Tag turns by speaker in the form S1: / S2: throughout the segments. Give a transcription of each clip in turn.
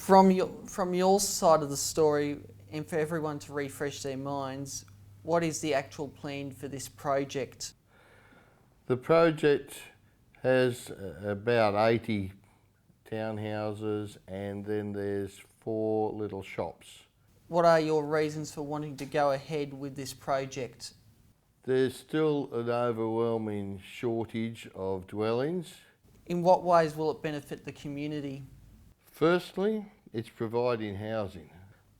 S1: From your side of the story, and for everyone to refresh their minds, what is the actual plan for this project?
S2: The project has about 80 townhouses, and then there's 4 little shops.
S1: What are your reasons for wanting to go ahead with this project?
S2: There's still an overwhelming shortage of dwellings.
S1: In what ways will it benefit the community?
S2: Firstly, it's providing housing.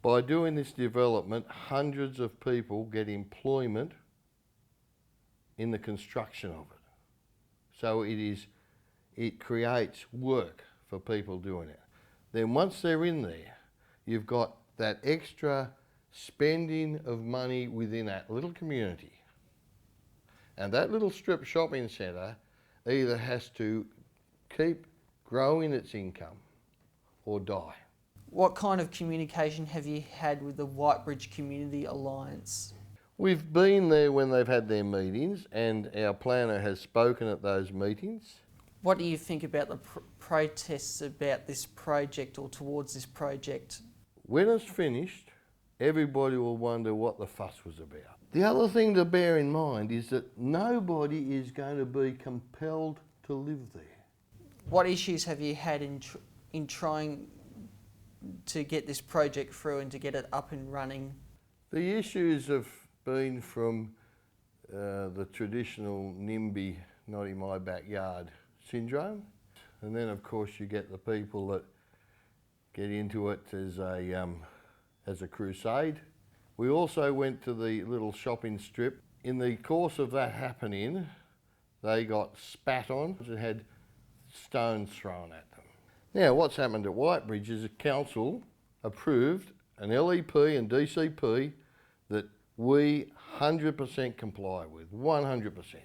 S2: By doing this development, hundreds of people get employment in the construction of it. So it creates work for people doing it. Then once they're in there, you've got that extra spending of money within that little community. And that little strip shopping centre either has to keep growing its income or die.
S1: What kind of communication have you had with the Whitebridge Community Alliance?
S2: We've been there when they've had their meetings, and our planner has spoken at those meetings.
S1: What do you think about the protests about this project or towards this project?
S2: When it's finished, everybody will wonder what the fuss was about. The other thing to bear in mind is that nobody is going to be compelled to live there.
S1: What issues have you had in trying to get this project through and to get it up and running?
S2: The issues have been from the traditional NIMBY, not in my backyard syndrome. And then of course you get the people that get into it as a crusade. We also went to the little shopping strip. In the course of that happening, they got spat on and had stones thrown at them. Now what's happened at Whitebridge is the council approved an LEP and DCP that we 100% comply with, 100%.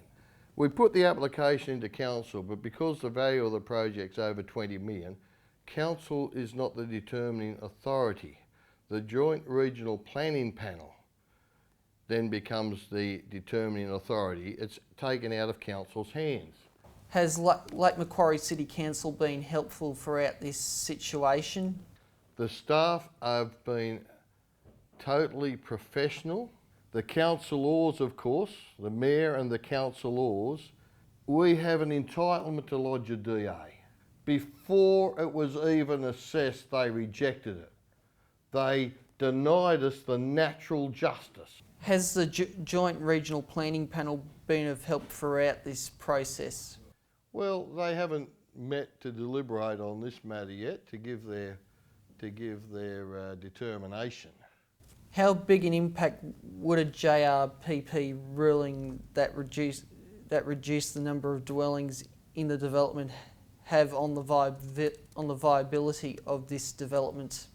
S2: We put the application into council, but because the value of the project's over 20 million, council is not the determining authority. The Joint Regional Planning Panel then becomes the determining authority. It's taken out of council's hands.
S1: Has Lake Macquarie City Council been helpful throughout this situation?
S2: The staff have been totally professional. The council laws, of course, the mayor and the council laws, we have an entitlement to lodge a DA. Before it was even assessed, they rejected it. They denied us the natural justice.
S1: Has the Joint Regional Planning Panel been of help throughout this process?
S2: Well, they haven't met to deliberate on this matter yet, to give their determination.
S1: How big an impact would a JRPP ruling that reduced the number of dwellings in the development have on the viability of this development?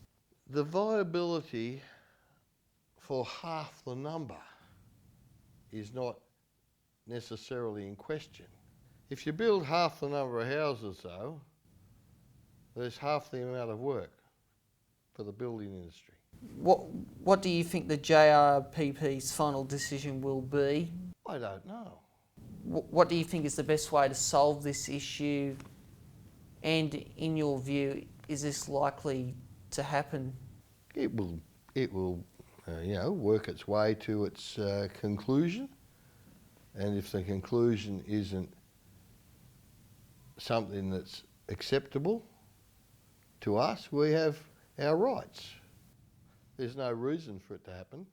S2: The viability for half the number is not necessarily in question. If you build half the number of houses though, there's half the amount of work for the building industry.
S1: What do you think the JRPP's final decision will be?
S2: I don't know.
S1: What do you think is the best way to solve this issue? And in your view, is this likely to happen?
S2: It will work its way to its conclusion. And if the conclusion isn't something that's acceptable to us, we have our rights. There's no reason for it to happen.